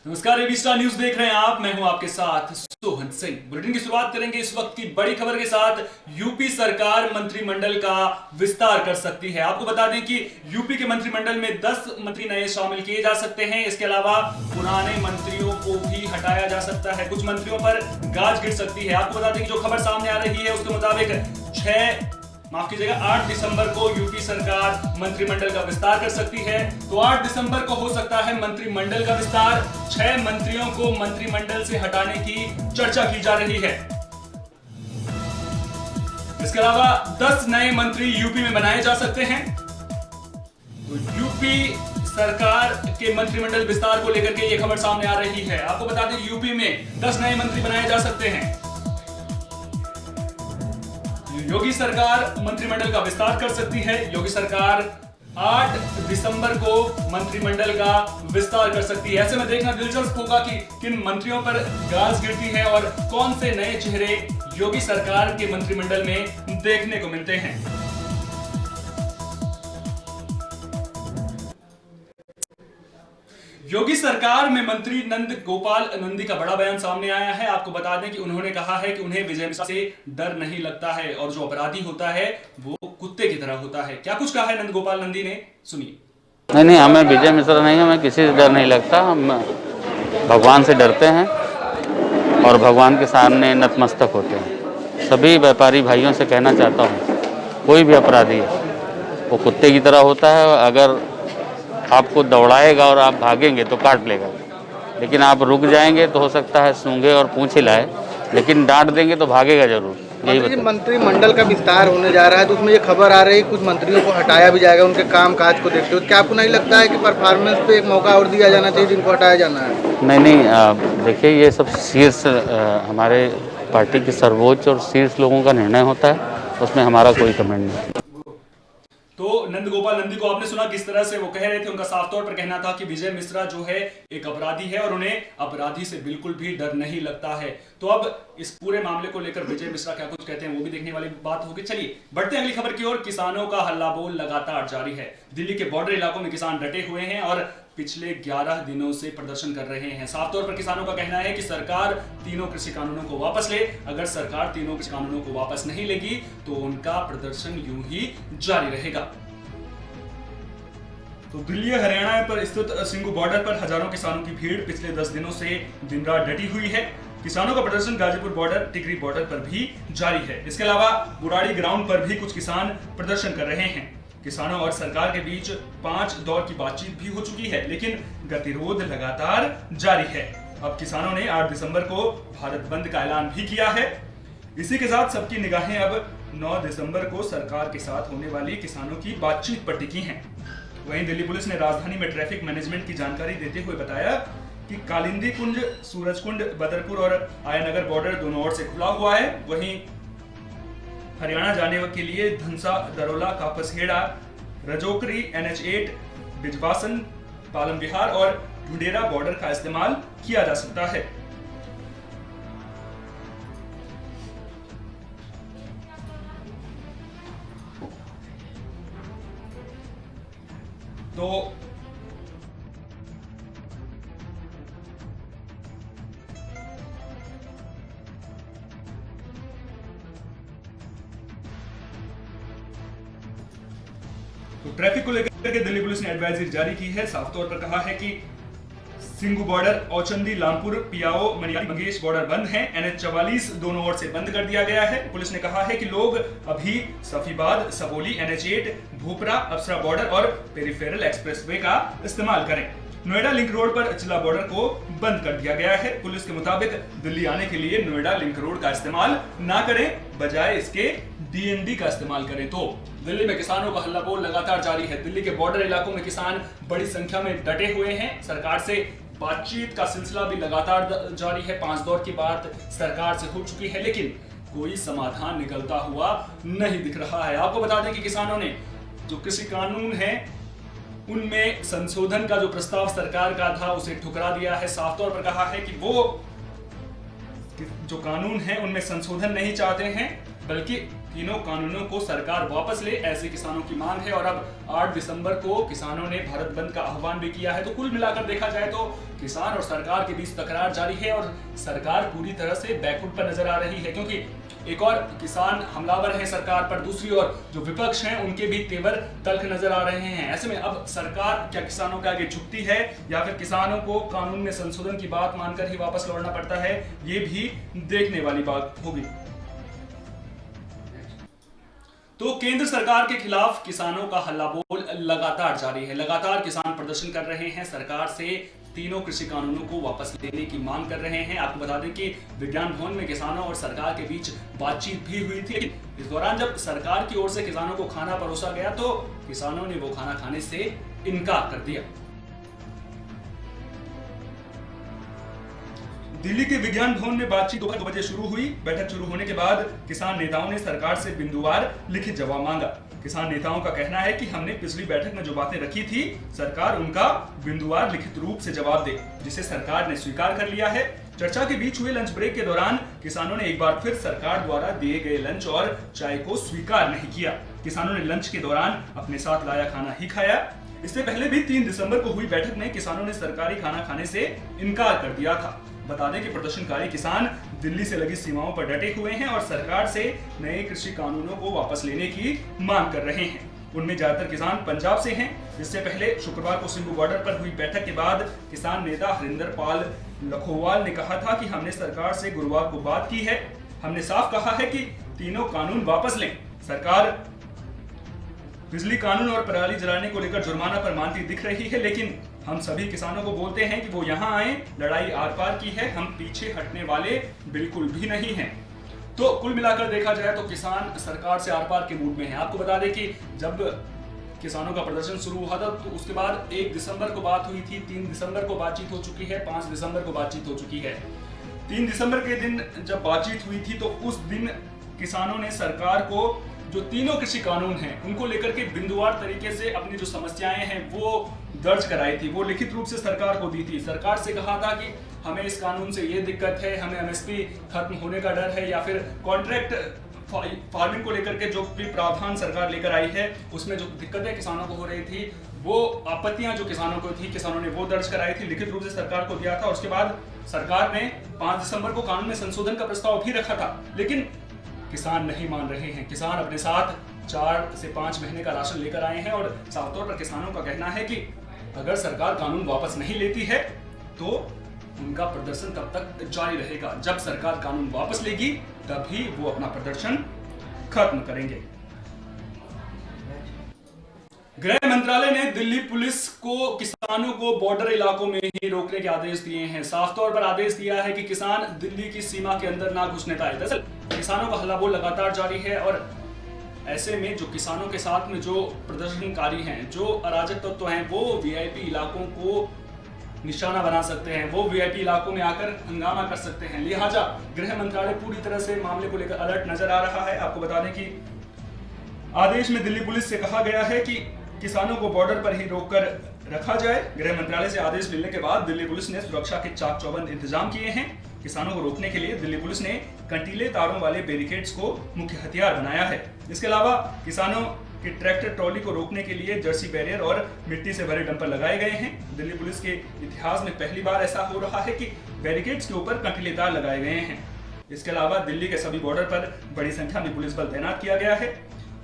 नमस्कार, AB star news देख रहे हैं आप। मैं हूं आपके साथ सोहन सिंह। बुलेटिन की शुरुआत करेंगे इस वक्त की बड़ी खबर के साथ। यूपी सरकार मंत्रिमंडल का विस्तार कर सकती है। आपको बता दें कि यूपी के मंत्रिमंडल में 10 मंत्री नए शामिल किए जा सकते हैं। इसके अलावा पुराने मंत्रियों को भी हटाया जा सकता है। कुछ मंत्रियों पर गाज गिर सकती है। आपको बता दें कि जो खबर सामने आ रही है उसके मुताबिक 8 दिसंबर को यूपी सरकार मंत्रिमंडल का विस्तार कर सकती है। तो 8 दिसंबर को हो सकता है मंत्रिमंडल का विस्तार। 6 मंत्रियों को मंत्रिमंडल से हटाने की चर्चा की जा रही है। इसके अलावा 10 नए मंत्री यूपी में बनाए जा सकते हैं। तो यूपी सरकार के मंत्रिमंडल विस्तार को लेकर के यह खबर सामने आ रही है। आपको बता दें यूपी में 10 नए मंत्री बनाए जा सकते हैं। योगी सरकार मंत्रिमंडल का विस्तार कर सकती है। योगी सरकार 8 दिसंबर को मंत्रिमंडल का विस्तार कर सकती है। ऐसे में देखना दिलचस्प होगा कि किन मंत्रियों पर गाज गिरती है और कौन से नए चेहरे योगी सरकार के मंत्रिमंडल में देखने को मिलते हैं। योगी सरकार में मंत्री नंद गोपाल नंदी का बड़ा बयान सामने आया है। आपको बता दें कि उन्होंने कहा है कि उन्हें विजय मिश्रा से डर नहीं लगता है और जो अपराधी होता है वो कुत्ते की तरह होता है। क्या कुछ कहा है नंद गोपाल नंदी ने, सुनिए। नहीं, हमें विजय मिश्रा नहीं, हमें किसी से डर नहीं लगता। हम भगवान से डरते हैं और भगवान के सामने नतमस्तक होते हैं। सभी व्यापारी भाइयों से कहना चाहता हूँ, कोई भी अपराधी है वो कुत्ते की तरह होता है। अगर आपको दौड़ाएगा और आप भागेंगे तो काट लेगा, लेकिन आप रुक जाएंगे तो हो सकता है सूंघे और पूंछ हिलाए, लेकिन डांट देंगे तो भागेगा जरूर। यही मंत्रिमंडल का विस्तार होने जा रहा है तो उसमें ये खबर आ रही है कुछ मंत्रियों को हटाया भी जाएगा उनके काम काज को देखते हुए। क्या आपको नहीं लगता है कि परफॉर्मेंस पे एक मौका और दिया जाना चाहिए जिनको हटाया जाना है? नहीं, देखिए ये सब शीर्ष हमारे पार्टी के सर्वोच्च और शीर्ष लोगों का निर्णय होता है, उसमें हमारा कोई कमेंट नहीं। तो नंद गोपाल नंदी को आपने सुना किस तरह से वो कह रहे थे। उनका साफ तौर पर कहना था कि विजय मिश्रा जो है एक अपराधी है और उन्हें अपराधी से बिल्कुल भी डर नहीं लगता है। तो अब इस पूरे मामले को लेकर विजय मिश्रा क्या कुछ कहते हैं वो भी देखने वाली बात होगी। चलिए बढ़ते हैं अगली खबर की ओर। किसानों का हल्ला बोल लगातार जारी है। दिल्ली के बॉर्डर इलाकों में किसान डटे हुए हैं और पिछले 11 दिनों से प्रदर्शन कर रहे हैं। साफ तौर पर किसानों का कहना है कि सरकार तीनों कृषि कानूनों को वापस ले। अगर सरकार तीनों कृषि कानूनों को वापस नहीं लेगी तो उनका प्रदर्शन यूं ही जारी रहेगा। तो दिल्ली हरियाणा पर स्थित सिंगू बॉर्डर पर हजारों किसानों की भीड़ पिछले 10 दिनों से दिन रात डटी हुई है। किसानों का प्रदर्शन गाजीपुर बॉर्डर, टिकरी बॉर्डर पर भी जारी है। इसके अलावा बुराड़ी ग्राउंड पर भी कुछ किसान प्रदर्शन कर रहे हैं। किसानों और सरकार के बीच 5 दौर की बातचीत भी हो चुकी है, लेकिन गतिरोध लगातार जारी है। अब किसानों ने 8 दिसंबर को भारत बंद का ऐलान भी किया है। इसी के साथ सबकी निगाहें अब 9 दिसंबर को सरकार के साथ होने वाली किसानों की बातचीत पर टिकी हैं। वहीं दिल्ली पुलिस ने राजधानी में ट्रैफिक मैनेजमेंट की जानकारी देते हुए बताया कि कालिंदी कुंज, सूरजकुंड, बदरपुर और आयानगर बॉर्डर दोनों ओर से खुला हुआ है। वहीं हरियाणा जाने के लिए धनसा, दरोला, कापसहेड़ा, रजोकरी, NH8, बिजवासन, पालम विहार और ढूंढेरा बॉर्डर का इस्तेमाल किया जा सकता है। तो ट्रैफिक को लेकर के दिल्ली पुलिस ने एडवाइजरी जारी की है। साफ तौर पर कहा है कि सिंगू बॉर्डर, औचंदी, लामपुर, पियाओ, मनियारी, मंगेश बॉर्डर बंद हैं। NH44 दोनों ओर से बंद कर दिया गया है। पुलिस ने कहा है कि लोग अभी सफीबाद, सबोली, NH8, भूपरा, अप्सरा बॉर्डर और पेरिफेरल एक्सप्रेसवे का इस्तेमाल करें। नोएडा लिंक रोड पर चिल्ला बॉर्डर को बंद कर दिया गया है। पुलिस के मुताबिक दिल्ली आने के लिए नोएडा लिंक रोड का इस्तेमाल ना करें, बजाय इसके DND का इस्तेमाल करें। तो दिल्ली में किसानों का हल्ला बोल लगातार जारी है। दिल्ली के बॉर्डर इलाकों में किसान बड़ी संख्या में डटे हुए हैं। सरकार से बातचीत का सिलसिला भी लगातार जारी है। 5 दौर की बात सरकार से हो चुकी है, लेकिन कोई समाधान निकलता हुआ नहीं दिख रहा है। आपको बता दें कि किसानों ने जो कृषि कानून है उनमें संशोधन का जो प्रस्ताव सरकार का था उसे ठुकरा दिया है। साफ तौर पर कहा है कि वो जो कानून है उनमें संशोधन नहीं चाहते हैं, बल्कि तीनों कानूनों को सरकार वापस ले, ऐसे किसानों की मांग है। और अब 8 दिसंबर को किसानों ने भारत बंद का आह्वान भी किया है। तो कुल मिलाकर देखा जाए तो किसान और सरकार के बीच तकरार जारी है और सरकार पूरी तरह से बैकफुट पर नजर आ रही है, क्योंकि एक और किसान हमलावर है सरकार पर, दूसरी ओर जो विपक्ष हैं उनके भी तेवर तल्ख नजर आ रहे हैं। ऐसे में अब सरकार क्या किसानों के आगे झुकती है या फिर किसानों को कानून में संशोधन की बात मानकर ही वापस लौटना पड़ता है, ये भी देखने वाली बात होगी। तो केंद्र सरकार के खिलाफ किसानों का हल्ला बोल लगातार जारी है। लगातार किसान प्रदर्शन कर रहे हैं, सरकार से तीनों कृषि कानूनों को वापस लेने की मांग कर रहे हैं। आपको बता दें कि विज्ञान भवन में किसानों और सरकार के बीच बातचीत भी हुई थी। इस दौरान जब सरकार की ओर से किसानों को खाना परोसा गया तो किसानों ने वो खाना खाने से इनकार कर दिया। दिल्ली के विज्ञान भवन में बातचीत दोपहर 2 बजे शुरू हुई। बैठक शुरू होने के बाद किसान नेताओं ने सरकार से बिंदुवार लिखित जवाब मांगा। किसान नेताओं का कहना है कि हमने पिछली बैठक में जो बातें रखी थी, सरकार उनका बिंदुवार लिखित रूप से जवाब दे, जिसे सरकार ने स्वीकार कर लिया है। चर्चा के बीच हुए लंच ब्रेक के दौरान किसानों ने एक बार फिर सरकार द्वारा दिए गए लंच और चाय को स्वीकार नहीं किया। किसानों ने लंच के दौरान अपने साथ लाया खाना ही खाया। इससे पहले भी 3 दिसंबर को हुई बैठक में किसानों ने सरकारी खाना खाने से इनकार कर दिया था। बता दें कि प्रदर्शनकारी किसान दिल्ली से लगी सीमाओं पर डटे हुए हैं और सरकार से नए कृषि कानूनों को वापस लेने की मांग कर रहे हैं। उनमें ज्यादातर किसान पंजाब से हैं। इससे पहले शुक्रवार को सिंघू बॉर्डर पर हुई बैठक के बाद किसान नेता हरिंदर पाल लखोवाल ने कहा था कि हमने सरकार से गुरुवार को बात की है। हमने साफ कहा है कि तीनों कानून वापस लें। सरकार बिजली कानून और पराली जलाने को लेकर जुर्माना पर मानती दिख रही है, लेकिन हम सभी किसानों को बोलते हैं कि वो यहाँ आए, लड़ाई आर पार की है, हम पीछे हटने वाले बिल्कुल भी नहीं हैं। तो कुल मिलाकर देखा जाए तो किसान सरकार से आर पार के मूड में है। आपको बता दें कि जब किसानों का प्रदर्शन शुरू हुआ था तो उसके बाद 1 दिसंबर को बात हुई थी, 3 दिसंबर को बातचीत हो चुकी है, 5 दिसंबर को बातचीत हो चुकी है। 3 दिसंबर के दिन जब बातचीत हुई थी तो उस दिन किसानों ने सरकार को जो तीनों कृषि कानून हैं उनको लेकर के बिंदुवार तरीके से अपनी जो समस्याएं हैं वो दर्ज कराई थी, वो लिखित रूप से सरकार को दी थी। सरकार से कहा था कि हमें इस कानून से ये दिक्कत है, हमें एमएसपी खत्म होने का डर है, या फिर कॉन्ट्रैक्ट फार्मिंग को लेकर के जो भी प्रावधान सरकार लेकर आई है उसमें जो दिक्कतें किसानों को हो रही थी, वो आपत्तियां जो किसानों को थी, किसानों ने वो दर्ज कराई थी, लिखित रूप से सरकार को दिया था। उसके बाद सरकार ने 5 दिसंबर को कानून में संशोधन का प्रस्ताव भी रखा था, लेकिन किसान नहीं मान रहे हैं। किसान अपने साथ 4 से 5 महीने का राशन लेकर आए हैं और साफ तौर पर किसानों का कहना है कि अगर सरकार कानून वापस नहीं लेती है तो उनका प्रदर्शन तब तक जारी रहेगा। जब सरकार कानून वापस लेगी तभी वो अपना प्रदर्शन खत्म करेंगे। गृह मंत्रालय ने दिल्ली पुलिस को किसानों को बॉर्डर इलाकों में ही रोकने के आदेश दिए हैं। साफ तौर पर आदेश दिया है कि किसान दिल्ली की सीमा के अंदर ना घुसने पाए। दरअसल किसानों का हल्ला बोल लगातार जारी है और ऐसे में जो किसानों के साथ में जो प्रदर्शनकारी हैं, जो अराजक तत्व हैं, वो वीआईपी इलाकों को निशाना बना सकते हैं, वो वीआईपी इलाकों में आकर हंगामा कर सकते हैं। लिहाजा गृह मंत्रालय पूरी तरह से मामले को लेकर अलर्ट नजर आ रहा है। आपको बता दें कि आदेश में दिल्ली पुलिस से कहा गया है कि किसानों को बॉर्डर पर ही रोककर रखा जाए। गृह मंत्रालय से आदेश मिलने के बाद दिल्ली पुलिस ने सुरक्षा के चाक चौबंद इंतजाम किए हैं। किसानों को रोकने के लिए दिल्ली पुलिस ने कंटीले तारों वाले बैरिकेड्स को मुख्य हथियार बनाया है। इसके अलावा किसानों के ट्रैक्टर ट्रॉली को रोकने के लिए जर्सी बैरियर और मिट्टी से भरे डंपर लगाए गए हैं। दिल्ली पुलिस के इतिहास में पहली बार ऐसा हो रहा है कि बैरिकेड्स के ऊपर कंटीले तार लगाए गए हैं। इसके अलावा दिल्ली के सभी बॉर्डर पर बड़ी संख्या में पुलिस बल तैनात किया गया है।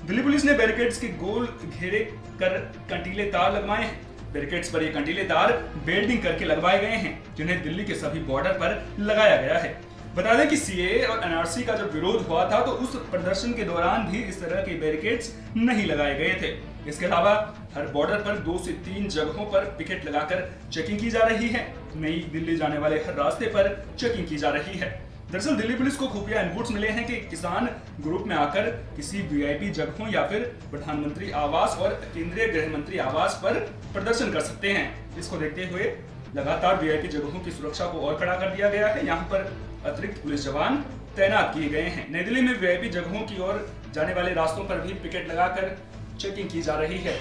दिल्ली पुलिस ने बैरिकेड्स के गोल घेरे कर कंटीले तार लगवाए हैं। बैरिकेड्स पर ये कंटीले तार बेल्डिंग करके लगवाए गए हैं, जिन्हें दिल्ली के सभी बॉर्डर पर लगाया गया है। बता दें कि सीएए और एनआरसी का जब विरोध हुआ था तो उस प्रदर्शन के दौरान भी इस तरह के बैरिकेड्स नहीं लगाए गए थे। इसके अलावा हर बॉर्डर पर 2 से 3 जगहों पर पिकेट लगाकर चेकिंग की जा रही है। नई दिल्ली जाने वाले हर रास्ते पर चेकिंग की जा रही है। दरअसल दिल्ली पुलिस को खुफिया इनपुट्स मिले हैं कि किसान ग्रुप में आकर किसी वीआईपी जगहों या फिर प्रधानमंत्री आवास और केंद्रीय गृह मंत्री आवास पर प्रदर्शन कर सकते हैं। इसको देखते हुए लगातार वीआईपी जगहों की सुरक्षा को और कड़ा कर दिया गया है। यहाँ पर अतिरिक्त पुलिस जवान तैनात किए गए हैं। नई दिल्ली में वीआईपी जगहों की ओर जाने वाले रास्तों पर भी पिकेट लगाकर चेकिंग की जा रही है।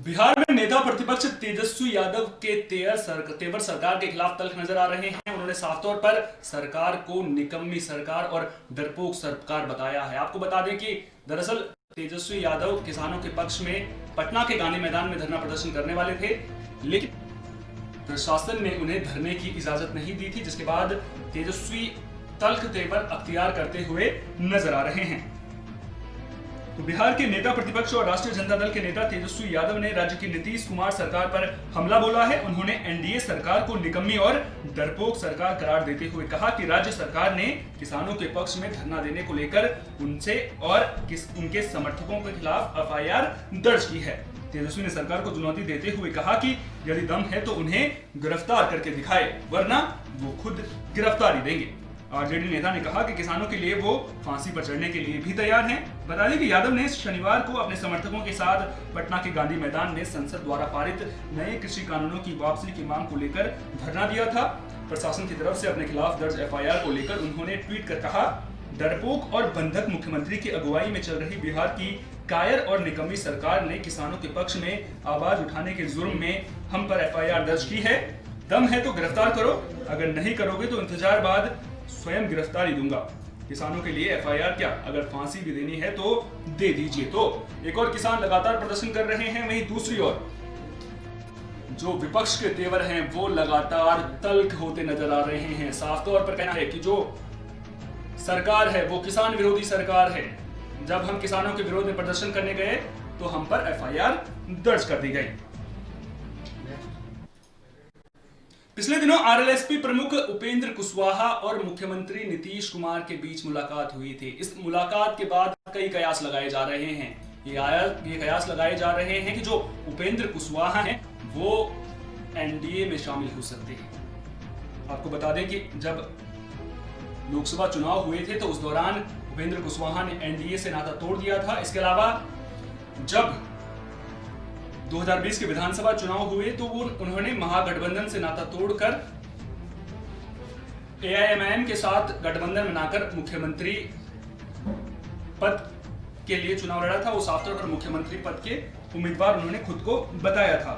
बिहार में नेता प्रतिपक्ष तेजस्वी यादव के तेवर सरकार के खिलाफ तल्ख नजर आ रहे हैं। उन्होंने साफ तौर पर सरकार को निकम्मी सरकार और डरपोक सरकार बताया है। आपको बता दें कि दरअसल तेजस्वी यादव किसानों के पक्ष में पटना के गांधी मैदान में धरना प्रदर्शन करने वाले थे, लेकिन प्रशासन ने उन्हें धरने की इजाजत नहीं दी थी, जिसके बाद तेजस्वी तल्ख तेवर अख्तियार करते हुए नजर आ रहे हैं। तो बिहार के नेता प्रतिपक्ष और राष्ट्रीय जनता दल के नेता तेजस्वी यादव ने राज्य की नीतीश कुमार सरकार पर हमला बोला है। उन्होंने एनडीए सरकार को निकम्मी और डरपोक सरकार करार देते हुए कहा कि राज्य सरकार ने किसानों के पक्ष में धरना देने को लेकर उनसे और उनके समर्थकों के खिलाफ एफआईआर दर्ज की है। तेजस्वी ने सरकार को चुनौती देते हुए कहा कि यदि दम है तो उन्हें गिरफ्तार करके दिखाए, वरना वो खुद गिरफ्तारी देंगे। आरजेडी नेता ने कहा कि किसानों के लिए वो फांसी पर चढ़ने के लिए भी तैयार हैं। बता दें कि यादव ने शनिवार को अपने समर्थकों के साथ पटना के गांधी मैदान में संसद द्वारा पारित नए कृषि कानूनों की वापसी की मांग को लेकर धरना दिया था। प्रशासन की तरफ से अपने खिलाफ दर्ज एफआईआर को लेकर उन्होंने ट्वीट कर कहा, डरपोक और बंधक मुख्यमंत्री की अगुवाई में चल रही बिहार की कायर और निकम्मी सरकार ने किसानों के पक्ष में आवाज उठाने के जुर्म में हम पर एफआईआर दर्ज की है। दम है तो गिरफ्तार करो, अगर नहीं करोगे तो इंतजार बाद स्वयं गिरफ्तारी दूंगा। किसानों के लिए एफआईआर क्या, अगर फांसी भी देनी है तो दे दीजिए। तो एक और किसान लगातार प्रदर्शन कर रहे हैं, वहीं दूसरी ओर जो विपक्ष के तेवर हैं वो लगातार तल्ख होते नजर आ रहे हैं। साफ तौर पर कहना है कि जो सरकार है वो किसान विरोधी सरकार है। जब हम किसानों के विरोध में प्रदर्शन करने गए तो हम पर एफआईआर दर्ज कर दी गई। पिछले दिनों आरएलएसपी प्रमुख उपेंद्र कुशवाहा और मुख्यमंत्री नीतीश कुमार के बीच मुलाकात हुई थी। इस मुलाकात के बाद कई कयास लगाए जा रहे हैं। ये कयास लगाए जा रहे हैं कि जो उपेंद्र कुशवाहा हैं वो एनडीए में शामिल हो सकते हैं। आपको बता दें कि जब लोकसभा चुनाव हुए थे तो उस दौरान उपेंद्र कुशवाहा ने एनडीए से नाता तोड़ दिया था। इसके अलावा जब 2020 के विधानसभा चुनाव हुए तो उन्होंने महागठबंधन से नाता तोड़कर एआईएमआईएम के साथ गठबंधन बनाकर मुख्यमंत्री पद के लिए चुनाव लड़ा था। वो साफ तौर पर मुख्यमंत्री पद के उम्मीदवार उन्होंने खुद को बताया था।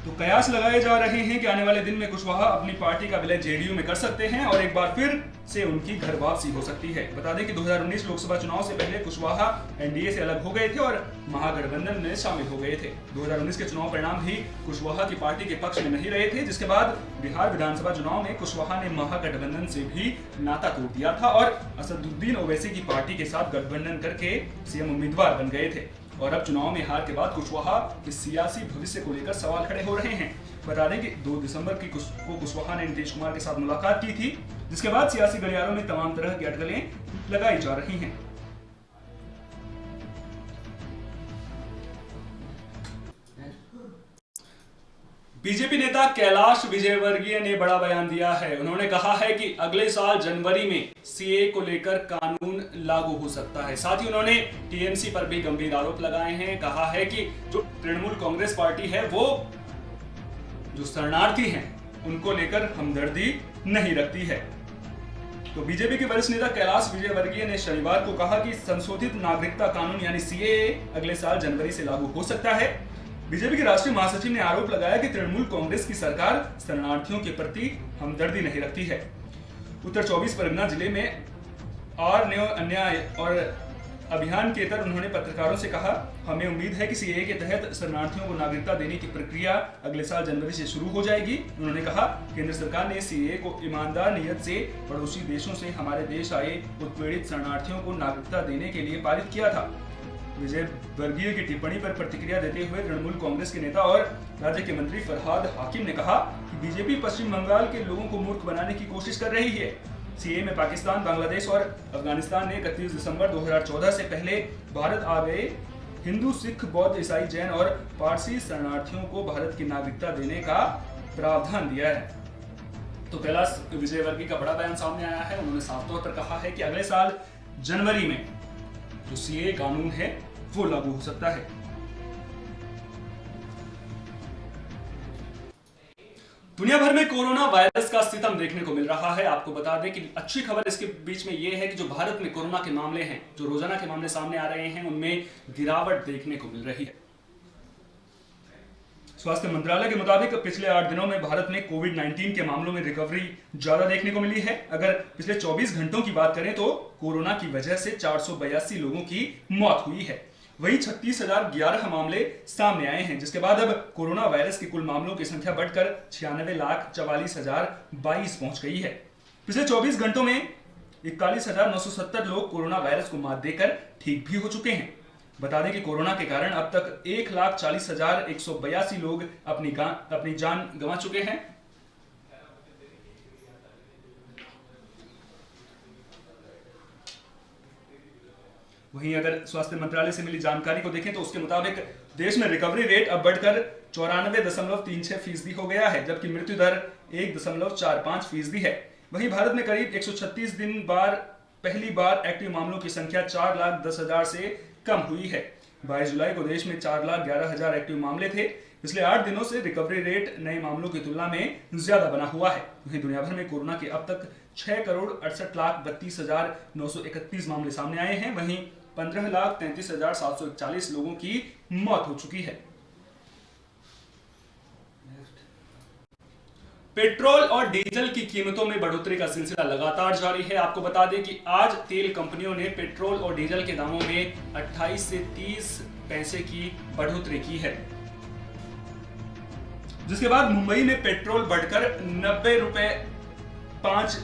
तो कयास लगाए जा रहे हैं कि आने वाले दिन में कुशवाहा अपनी पार्टी का विलय जेडीयू में कर सकते हैं और एक बार फिर से उनकी घर वापसी हो सकती है। बता दें कि 2019 लोकसभा चुनाव से पहले कुशवाहा एनडीए से अलग हो गए थे और महागठबंधन में शामिल हो गए थे। 2019 के चुनाव परिणाम भी कुशवाहा की पार्टी के पक्ष में नहीं रहे थे, जिसके बाद बिहार विधानसभा चुनाव में कुशवाहा ने महागठबंधन से भी नाता तोड़ दिया था और असदुद्दीन ओवैसी की पार्टी के साथ गठबंधन करके सीएम उम्मीदवार बन गए थे। और अब चुनाव में हार के बाद कुशवाहा के सियासी भविष्य को लेकर सवाल खड़े हो रहे हैं। बता दें कि 2 दिसंबर को कुशवाहा ने नीतीश कुमार के साथ मुलाकात की थी, जिसके बाद सियासी गलियारों में तमाम तरह की अटकलें लगाई जा रही हैं। बीजेपी नेता कैलाश विजयवर्गीय ने बड़ा बयान दिया है। उन्होंने कहा है कि अगले साल जनवरी में सीए को लेकर कानून लागू हो सकता है। साथ ही उन्होंने टीएमसी पर भी गंभीर आरोप लगाए हैं। कहा है कि जो तृणमूल कांग्रेस पार्टी है वो जो शरणार्थी हैं उनको लेकर हमदर्दी नहीं रखती है। तो बीजेपी के वरिष्ठ नेता कैलाश विजयवर्गीय ने शनिवार को कहा कि संशोधित नागरिकता कानून यानी सीएए अगले साल जनवरी से लागू हो सकता है। बीजेपी के राष्ट्रीय महासचिव ने आरोप लगाया कि तृणमूल कांग्रेस की सरकार शरणार्थियों के प्रति हमदर्दी नहीं रखती है। उत्तर 24 परगना जिले में अन्याय और अभियान के तहत उन्होंने पत्रकारों से कहा, हमें उम्मीद है कि सीएए के तहत शरणार्थियों को नागरिकता देने की प्रक्रिया अगले साल जनवरी से शुरू हो जाएगी। उन्होंने कहा, केंद्र सरकार ने सीएए को ईमानदार नीयत से पड़ोसी देशों से हमारे देश आए उत्पीड़ित शरणार्थियों को नागरिकता देने के लिए पारित किया था। विजयवर्गीय की टिप्पणी पर प्रतिक्रिया देते हुए तृणमूल कांग्रेस के नेता और राज्य के मंत्री फरहाद हाकिम ने कहा कि बीजेपी पश्चिम बंगाल के लोगों को मूर्ख बनाने की कोशिश कर रही है। सीए में पाकिस्तान, बांग्लादेश और अफगानिस्तान ने 31 दिसंबर 2014 से पहले भारत आ गए हिंदू, सिख, बौद्ध, ईसाई, जैन और पारसी शरणार्थियों को भारत की नागरिकता देने का प्रावधान दिया है। तो कैलाश विजयवर्गीय का बड़ा बयान सामने आया है। उन्होंने साफ तौर पर कहा है कि अगले साल जनवरी में जो सीए कानून है वो लागू हो सकता है। दुनिया भर में कोरोना वायरस का सितम देखने को मिल रहा है। आपको बता दें कि अच्छी खबर इसके बीच में यह है कि जो भारत में कोरोना के मामले हैं, जो रोजाना के मामले सामने आ रहे हैं, उनमें गिरावट देखने को मिल रही है। स्वास्थ्य मंत्रालय के मुताबिक पिछले 8 दिनों में भारत में कोविड-19 के मामलों में रिकवरी ज्यादा देखने को मिली है। अगर पिछले 24 घंटों की बात करें तो कोरोना की वजह से 482 लोगों की मौत हुई है। वहीं 36,011 मामले सामने आए हैं, जिसके बाद अब कोरोना वायरस के कुल मामलों की संख्या बढ़कर 96,44,022 पहुंच गई है। पिछले 24 घंटों में 41,970 लोग कोरोना वायरस को मात देकर ठीक भी हो चुके हैं। बता दें कि कोरोना के कारण अब तक 1,40,182 लोग अपनी जान गंवा चुके हैं। वहीं अगर स्वास्थ्य मंत्रालय से मिली जानकारी को देखें तो उसके मुताबिक देश में रिकवरी रेट अब बढ़कर 94.36% हो गया है, जबकि मृत्यु दर 1.45% है। वहीं भारत में करीब 136 दिन पहली बार एक्टिव मामलों की संख्या 4,10,000 से कम हुई है। 22 जुलाई को देश में 4,11,000 एक्टिव मामले थे। पिछले 8 दिनों से रिकवरी रेट नए मामलों की तुलना में ज्यादा बना हुआ है। वहीं दुनिया भर में कोरोना के अब तक 6,68,32,931 मामले सामने आए हैं। वहीं 15,33,741 लोगों की मौत हो चुकी है। पेट्रोल और डीजल की कीमतों में बढ़ोतरी का सिलसिला लगातार जारी है। आपको बता दें कि आज तेल कंपनियों ने पेट्रोल और डीजल के दामों में 28 से 30 पैसे की बढ़ोतरी की है, जिसके बाद मुंबई में पेट्रोल बढ़कर 90 रुपए 5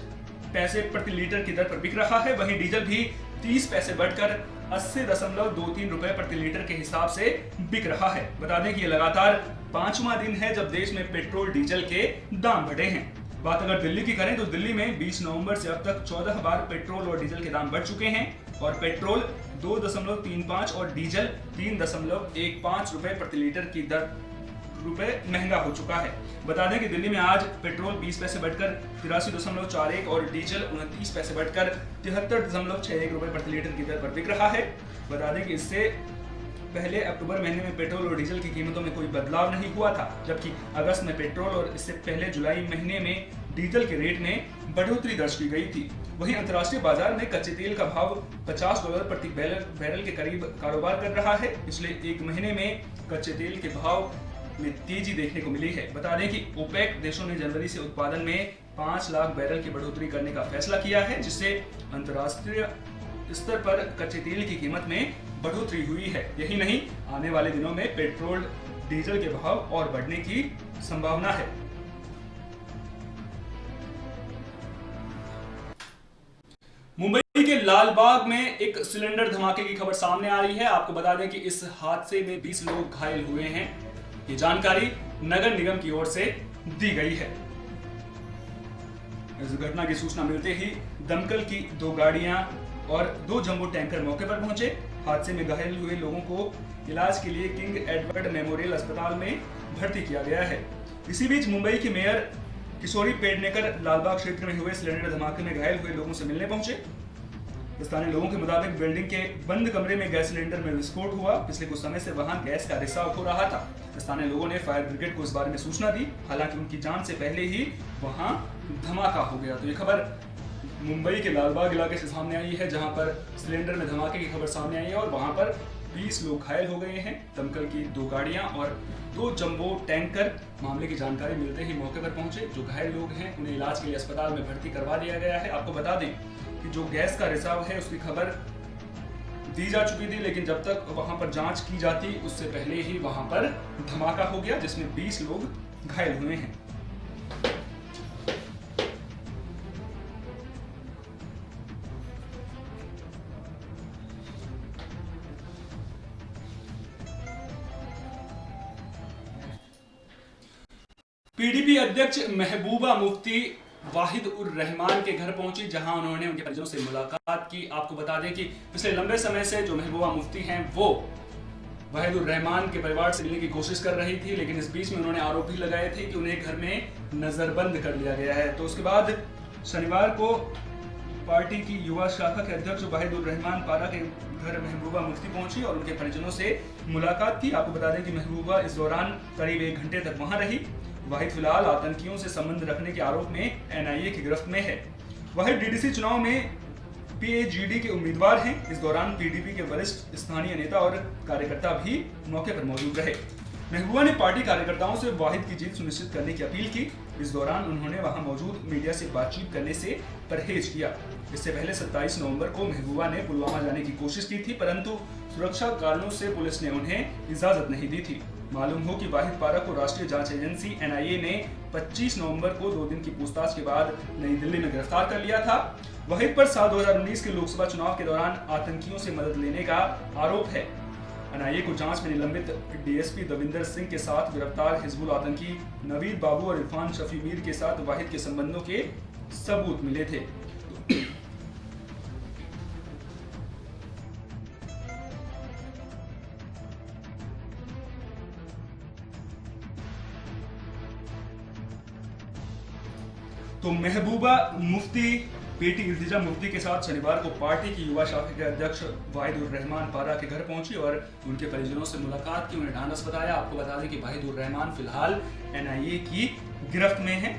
पैसे प्रति लीटर की दर पर बिक रहा है। वहीं डीजल भी 30 पैसे बढ़कर 80.23 रुपए प्रति लीटर के हिसाब से बिक रहा है। बता दें कि यह लगातार 5वां दिन है जब देश में पेट्रोल डीजल के दाम बढ़े हैं। बात अगर दिल्ली की करें तो दिल्ली में 20 नवंबर से अब तक 14 बार पेट्रोल और डीजल के दाम बढ़ चुके हैं और पेट्रोल 2.35 और डीजल 3.15 रुपए प्रति लीटर की दर महंगा हो चुका है। बता दें कि दिल्ली में आज पेट्रोल 20 पैसे बढ़कर 83.41 और डीजल 29 पैसे बढ़कर 73.61 रुपए प्रति लीटर की दर पर बिक रहा है। बता दें कि इससे पहले अक्टूबर महीने में पेट्रोल और डीजल की कीमतों में कोई बदलाव नहीं हुआ था, जबकि अगस्त में पेट्रोल और इससे पहले जुलाई महीने में डीजल के रेट में बढ़ोतरी दर्ज की गई थी। वहीं अंतर्राष्ट्रीय बाजार में कच्चे तेल का भाव $50 प्रति बैरल के करीब कारोबार कर रहा है। पिछले एक महीने में कच्चे तेल के भाव में तेजी देखने को मिली है। बता दें कि ओपेक देशों ने जनवरी से उत्पादन में 5 लाख बैरल की बढ़ोतरी करने का फैसला किया है, जिससे अंतर्राष्ट्रीय स्तर पर कच्चे तेल की कीमत में बढ़ोतरी हुई है। यही नहीं, आने वाले दिनों में पेट्रोल डीजल के भाव और बढ़ने की संभावना है। मुंबई के लालबाग में एक सिलेंडर धमाके की खबर सामने आ रही है। आपको बता दें कि इस हादसे में 20 लोग घायल हुए हैं। ये जानकारी नगर निगम की ओर से दी गई है। इस घटना की सूचना मिलते ही दमकल की 2 गाड़ियां और 2 जंबो टैंकर मौके पर पहुंचे। हादसे में घायल हुए लोगों को इलाज के लिए किंग एडवर्ड मेमोरियल अस्पताल में भर्ती किया गया है। इसी बीच मुंबई की मेयर किशोरी पेडनेकर लालबाग क्षेत्र में हुए सिलेंडर धमाके में घायल हुए लोगों से मिलने पहुंचे। स्थानीय लोगों के मुताबिक बिल्डिंग के बंद कमरे में गैस सिलेंडर में विस्फोट हुआ। पिछले कुछ समय से वहां गैस का रिसाव हो रहा था। स्थानीय लोगों ने फायर ब्रिगेड को इस बारे में सूचना दी, हालांकि उनकी जान से पहले ही वहां धमाका हो गया। तो ये खबर मुंबई के लालबाग इलाके से सामने आई है, जहां पर सिलेंडर में धमाके की खबर सामने आई है और वहां पर 20 लोग घायल हो गए हैं। दमकल की 2 गाड़ियां और 2 जंबो टैंकर मामले की जानकारी मिलते ही मौके पर पहुंचे। जो घायल लोग हैं उन्हें इलाज के लिए अस्पताल में भर्ती करवा दिया गया है। आपको बता दें कि जो गैस का रिसाव है उसकी खबर दी जा चुकी थी, लेकिन जब तक वहां पर जांच की जाती उससे पहले ही वहां पर धमाका हो गया, जिसमें 20 लोग घायल हुए हैं। पीडीपी अध्यक्ष महबूबा मुफ्ती वाहिद उर रहमान के घर पहुंची, जहां उन्होंने उनके परिजनों से मुलाकात की। आपको बता दें कि पिछले लंबे समय से जो महबूबा मुफ्ती हैं वो वाहिद उर रहमान के परिवार से मिलने की कोशिश कर रही थी, लेकिन इस बीच में उन्होंने आरोप भी लगाए थे कि उन्हें घर में नजरबंद कर लिया गया है। तो उसके बाद शनिवार को पार्टी की युवा शाखा के अध्यक्ष वाहिद उर रहमान पारा के घर महबूबा मुफ्ती पहुंची और उनके परिजनों से मुलाकात की। आपको बता दें कि महबूबा इस दौरान करीब 1 घंटे तक वहां रही। वाहिद फिलहाल आतंकियों से संबंध रखने के आरोप में एनआईए की गिरफ्त में है। वाहिद डीडीसी चुनाव में पीएजीडी के उम्मीदवार हैं। इस दौरान पीडीपी के वरिष्ठ स्थानीय नेता और कार्यकर्ता भी मौके पर मौजूद रहे। महबूबा ने पार्टी कार्यकर्ताओं से वाहिद की जीत सुनिश्चित करने की अपील की। इस दौरान उन्होंने वहां मौजूद मीडिया से बातचीत करने से परहेज किया। इससे पहले 27 नवंबर को महबूबा ने पुलवामा जाने की कोशिश की थी, परंतु सुरक्षा कारणों से पुलिस ने उन्हें इजाजत नहीं दी थी। मालूम हो कि वाहिद पारा को राष्ट्रीय जांच एजेंसी NIA ने 25 नवंबर को 2 दिन की पूछताछ के बाद नई दिल्ली में गिरफ्तार कर लिया था। वाहिद पर साल 2019 के लोकसभा चुनाव के दौरान आतंकियों से मदद लेने का आरोप है। NIA को जांच में निलंबित DSP दविंदर सिंह के साथ गिरफ्तार हिजबुल आतंकी नवीद बाबू और इरफान शफी मीर के साथ वाहिद के संबंधों के सबूत मिले थे। तो महबूबा मुफ्ती बेटी इल्तिजा मुफ्ती के साथ शनिवार को पार्टी की युवा शाखा के अध्यक्ष वाहिदुर रहमान पारा के घर पहुंची और उनके परिजनों से मुलाकात की, उन्हें ढांढस बताया। आपको बता दें कि वाहिदुर रहमान फिलहाल NIA की गिरफ्त में हैं।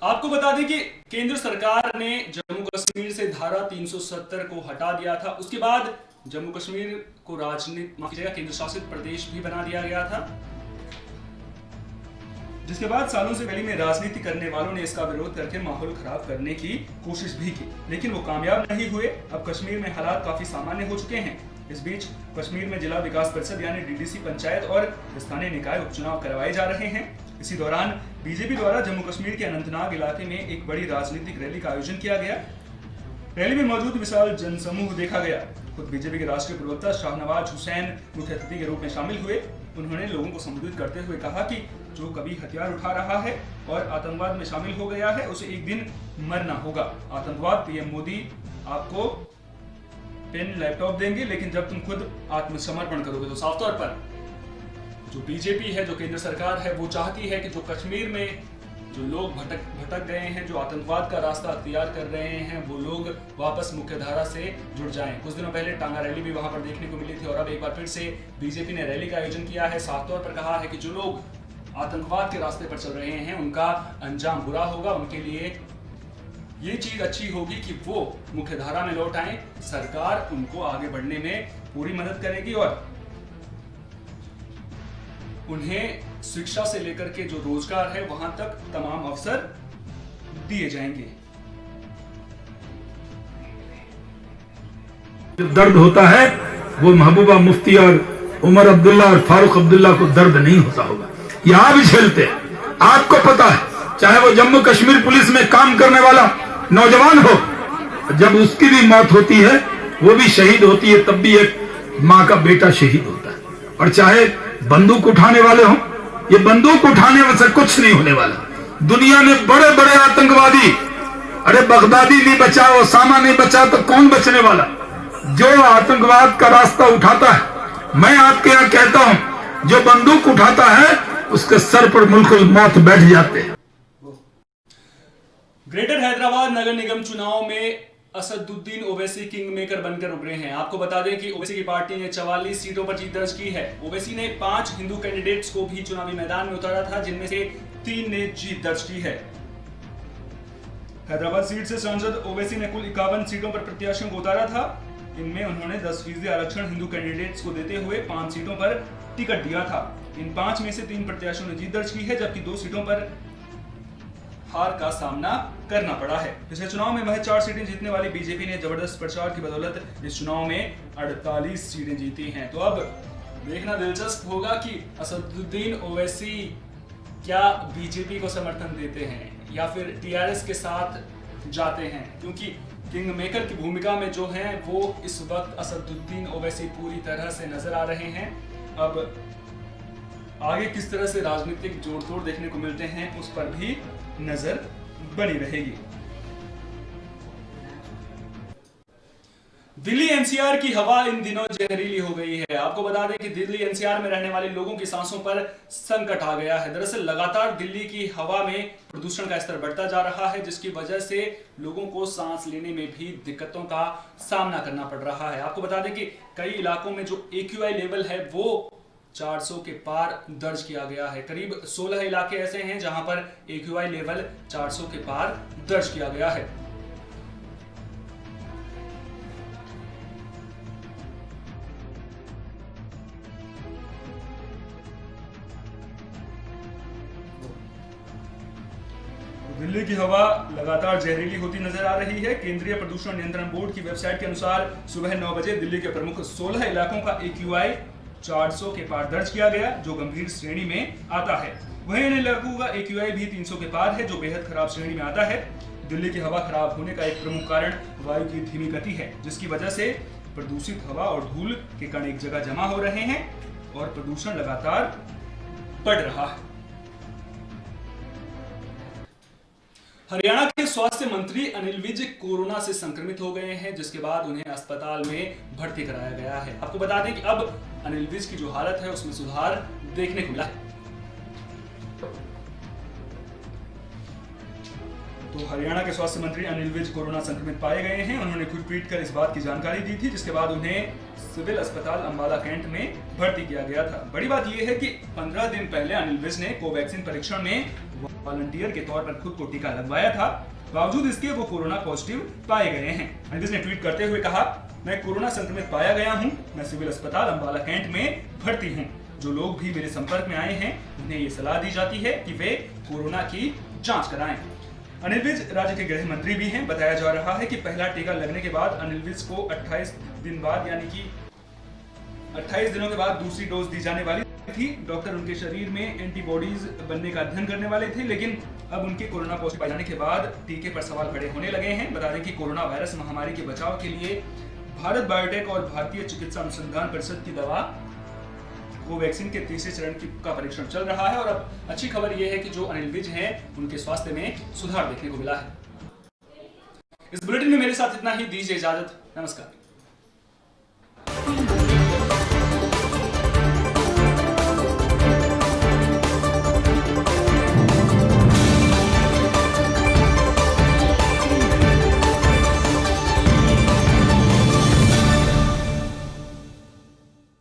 आपको बता दें कि केंद्र सरकार ने जम्मू कश्मीर से धारा 370 को हटा दिया था। उसके बाद जम्मू कश्मीर को केंद्र शासित प्रदेश भी बना दिया गया था, जिसके बाद सालों से गली में राजनीति करने वालों ने इसका विरोध करके माहौल खराब करने की कोशिश भी की, लेकिन वो कामयाब नहीं हुए। अब कश्मीर में हालात काफी सामान्य हो चुके हैं। इस बीच कश्मीर में जिला विकास परिषद यानी DDC पंचायत और स्थानीय निकाय उपचुनाव करवाए जा रहे हैं। इसी दौरान बीजेपी द्वारा जम्मू कश्मीर के अनंतनाग इलाके में एक बड़ी राजनीतिक रैली का आयोजन किया गया। रैली में मौजूद विशाल जनसमूह देखा गया। खुद बीजेपी के राष्ट्रीय प्रवक्ता शाहनवाज हुसैन मुख्य अतिथि के रूप में शामिल हुए। उन्होंने लोगों को संबोधित करते हुए कहा कि जो कभी हथियार उठा रहा है और आतंकवाद में शामिल हो गया है, उसे एक दिन मरना होगा। आतंकवाद PM मोदी आपको पेन लैपटॉप देंगे, लेकिन जब तुम खुद आत्मसमर्पण करोगे। तो साफ तौर पर जो बीजेपी है, जो केंद्र सरकार है, वो चाहती है कि जो कश्मीर में जो लोग भटक गए हैं, जो आतंकवाद का रास्ता अख्तियार कर रहे हैं, वो लोग वापस मुख्यधारा से जुड़ जाएं। कुछ दिनों पहले टांगा रैली भी वहां पर देखने को मिली थी और अब एक बार फिर से बीजेपी ने रैली का आयोजन किया है। साफ तौर पर कहा है कि जो लोग आतंकवाद के रास्ते पर चल रहे हैं, उनका अंजाम बुरा होगा। उनके लिए ये चीज अच्छी होगी कि वो मुख्यधारा में लौट आए। सरकार उनको आगे बढ़ने में पूरी मदद करेगी और उन्हें शिक्षा से लेकर के जो रोजगार है, वहां तक तमाम अवसर दिए जाएंगे। दर्द होता है वो महबूबा मुफ्ती और उमर अब्दुल्ला और फारूक अब्दुल्ला को दर्द नहीं होता होगा। यहां भी झेलते हैं। आपको पता है, चाहे वो जम्मू कश्मीर पुलिस में काम करने वाला नौजवान हो, जब उसकी भी मौत होती है, वो भी शहीद होती है, तब भी एक माँ का बेटा शहीद होता है। और चाहे बंदूक उठाने वाले हों, ये बंदूक उठाने से कुछ नहीं होने वाला। दुनिया में बड़े बड़े आतंकवादी, अरे बगदादी नहीं बचा, ओसामा नहीं बचा, तो कौन बचने वाला? जो आतंकवाद का रास्ता उठाता है, मैं आपके यहाँ कहता हूं, जो बंदूक उठाता है उसके सर पर मुल्कुल मौत बैठ जाते हैं। ग्रेटर हैदराबाद नगर निगम चुनाव में असदुद्दीन ओवैसी किंग मेकर बनकर उभरे हैं। आपको बता दें कि ओवैसी की पार्टी ने 44 सीटों पर जीत दर्ज की है। ओवैसी ने 5 हिंदू कैंडिडेट्स को भी चुनावी मैदान में उतारा था, जिनमें से 3 ने जीत दर्ज की है। हैदराबाद सीट से सांसद ओवैसी ने कुल 51 सीटों पर प्रत्याशियों को उतारा था। इनमें उन्होंने 10% आरक्षण हिंदू कैंडिडेट्स को देते हुए 5 सीटों पर टिकट दिया था। इन 5 में से 3 प्रत्याशियों ने जीत दर्ज की है, जबकि 2 सीटों पर हार का सामना करना पड़ा है। पिछले चुनाव में वह 4 सीटें जीतने वाली बीजेपी ने जबरदस्त प्रचार की बदौलत इस चुनाव में 48 सीटें जीती हैं। तो अब देखना दिलचस्प होगा कि असदुद्दीन ओवैसी क्या बीजेपी को समर्थन देते हैं या फिर टीआरएस के साथ जाते हैं, क्योंकि किंग मेकर की भूमिका में जो हैं वो इस वक्त असदुद्दीन ओवैसी पूरी तरह से नजर आ रहे हैं। अब आगे किस तरह से राजनीतिक जोड़ तोड़ देखने को मिलते हैं, उस पर भी नजर बनी रहेगी। दिल्ली एनसीआर की हवा इन दिनों जहरीली हो गई है। आपको बता दें कि दिल्ली एनसीआर में रहने वाले लोगों की सांसों पर संकट आ गया है। दरअसल लगातार दिल्ली की हवा में प्रदूषण का स्तर बढ़ता जा रहा है, जिसकी वजह से लोगों को सांस लेने में भी दिक्कतों का सामना करना पड़ रहा है। आपको बता दें कि कई इलाकों में जो AQI लेवल है वो 400 के पार दर्ज किया गया है। करीब 16 इलाके ऐसे हैं जहां पर AQI लेवल 400 के पार दर्ज किया गया है। दिल्ली की हवा लगातार जहरीली होती नजर आ रही है। केंद्रीय प्रदूषण नियंत्रण बोर्ड की वेबसाइट के अनुसार सुबह 9 बजे दिल्ली के प्रमुख 16 इलाकों का AQI 400 के पार दर्ज किया गया, जो गंभीर श्रेणी में आता है। वहीं इन इलाकों का AQI भी 300 के पार है, जो बेहद खराब श्रेणी में आता है। दिल्ली की हवा खराब होने का एक प्रमुख कारण वायु की धीमी गति है, जिसकी वजह से प्रदूषित हवा और धूल के कण एक जगह जमा हो रहे हैं और प्रदूषण लगातार बढ़ रहा है। हरियाणा के स्वास्थ्य मंत्री अनिल विज कोरोना से संक्रमित हो गए हैं, जिसके बाद उन्हें अस्पताल में भर्ती कराया गया है। आपको बता दें कि अब अनिल विज की जो हालत है उसमें सुधार देखने को मिला है। तो हरियाणा के स्वास्थ्य मंत्री अनिल विज कोरोना संक्रमित पाए गए हैं। उन्होंने खुद ट्वीट कर इस बात की जानकारी दी थी, जिसके बाद उन्हें सिविल अस्पताल अंबाला कैंट में भर्ती किया गया था। बड़ी बात यह है कि 15 दिन पहले अनिल विज ने कोवैक्सीन परीक्षण में वॉलंटियर के तौर पर खुद को टीका लगवाया था। बावजूद इसके वो कोरोना पॉजिटिव पाए गए हैं। अनिल विज ने ट्वीट करते हुए कहा, मैं कोरोना संक्रमित पाया गया हूं। मैं सिविल अस्पताल अंबाला कैंट में भर्ती हूं। जो लोग भी मेरे संपर्क में आए हैं उन्हें ये सलाह दी जाती है कि वे कोरोना की जांच कराएं। अनिल विज राज्य के गृह मंत्री भी हैं। बताया जा रहा है कि पहला टीका लगने के बाद अनिल विज को 28 दिन बाद यानी कि 28 दिनों के बाद दूसरी डोज दी जाने वाली थी। डॉक्टर उनके शरीर में एंटीबॉडीज बनने का अध्ययन करने वाले थे, लेकिन अब उनके कोरोना पॉजिटिव पाए जाने के बाद टीके पर सवाल खड़े होने लगे हैं। बता दें कि कोरोना वायरस महामारी के बचाव के लिए भारत बायोटेक और भारतीय चिकित्सा अनुसंधान परिषद की दवा कोवैक्सीन के तीसरे चरण का परीक्षण चल रहा है और अब अच्छी खबर यह है कि जो अनिल विज हैं उनके स्वास्थ्य में सुधार देखने को मिला है। इस बुलेटिन में मेरे साथ इतना ही। दीजिए इजाजत। नमस्कार।